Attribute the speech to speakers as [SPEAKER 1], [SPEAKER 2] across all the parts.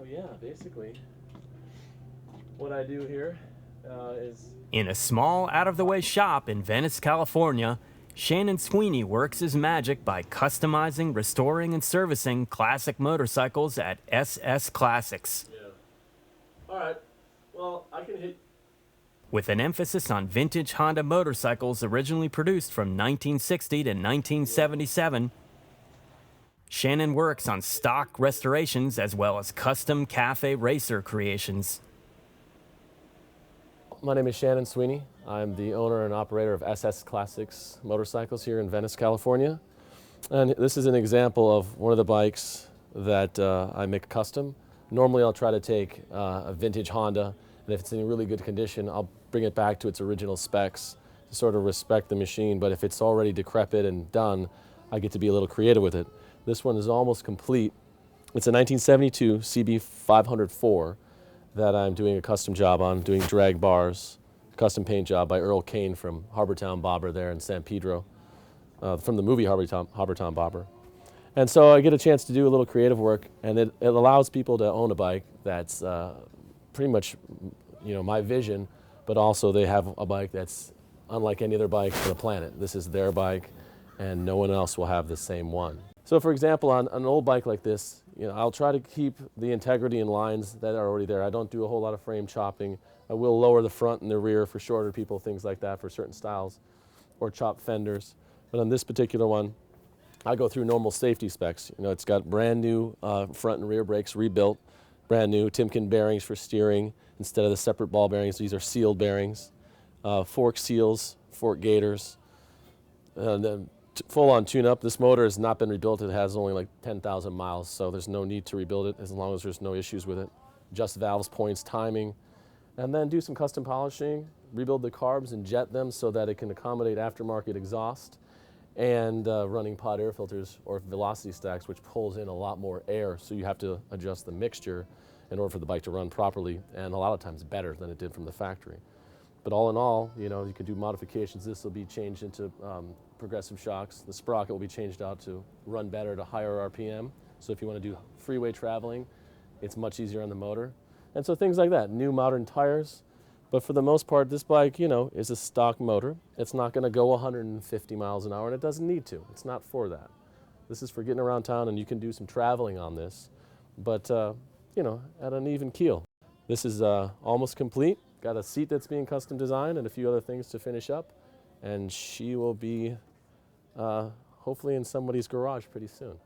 [SPEAKER 1] yeah, basically, what I do here is...
[SPEAKER 2] In a small, out-of-the-way shop in Venice, California, Shannon Sweeney works his magic by customizing, restoring, and servicing classic motorcycles at SS Classics.
[SPEAKER 1] Yeah. All right. Well, I can hit...
[SPEAKER 2] With an emphasis on vintage Honda motorcycles originally produced from 1960 to 1977, Shannon works on stock restorations as well as custom cafe racer creations.
[SPEAKER 1] My name is Shannon Sweeney. I'm the owner and operator of SS Classics motorcycles here in Venice, California. And this is an example of one of the bikes that I make custom. Normally I'll try to take a vintage Honda, and if it's in really good condition, I'll bring it back to its original specs to sort of respect the machine. But if it's already decrepit and done, I get to be a little creative with it. This one is almost complete. It's a 1972 CB500 Four that I'm doing a custom job on, doing drag bars, custom paint job by Earl from Harbortown Bobber there in San Pedro, from the movie Harbortown Bobber. And so I get a chance to do a little creative work, and it allows people to own a bike that's pretty much, you know, my vision, but also they have a bike that's unlike any other bike on the planet. This is their bike, and no one else will have the same one. So for example, on an old bike like this, you know, I'll try to keep the integrity and lines that are already there. I don't do a whole lot of frame chopping. I will lower the front and the rear for shorter people, things like that for certain styles, or chop fenders. But on this particular one, I go through normal safety specs. You know, it's got brand new front and rear brakes rebuilt, brand new Timken bearings for steering instead of the separate ball bearings. These are sealed bearings, fork seals, fork gaiters, full-on tune-up. This motor has not been rebuilt. It has only like 10,000 miles, so there's no need to rebuild it as long as there's no issues with it. Just valves, points, timing, and then do some custom polishing, rebuild the carbs and jet them so that it can accommodate aftermarket exhaust and running pod air filters or velocity stacks, which pulls in a lot more air, so you have to adjust the mixture in order for the bike to run properly, and a lot of times better than it did from the factory. But all in all, you know, you can do modifications. This will be changed into progressive shocks. The sprocket will be changed out to run better to higher RPM. So if you want to do freeway traveling, it's much easier on the motor. And so things like that, new modern tires. But for the most part, this bike, you know, is a stock motor. It's not going to go 150 miles an hour, and it doesn't need to. It's not for that. This is for getting around town, and you can do some traveling on this, but, you know, at an even keel. This is almost complete. Got a seat that's being custom designed and a few other things to finish up, and she will be hopefully in somebody's garage pretty soon.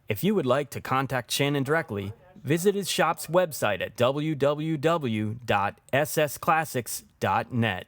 [SPEAKER 2] If you would like to contact Shannon directly, visit his shop's website at www.ssclassics.net.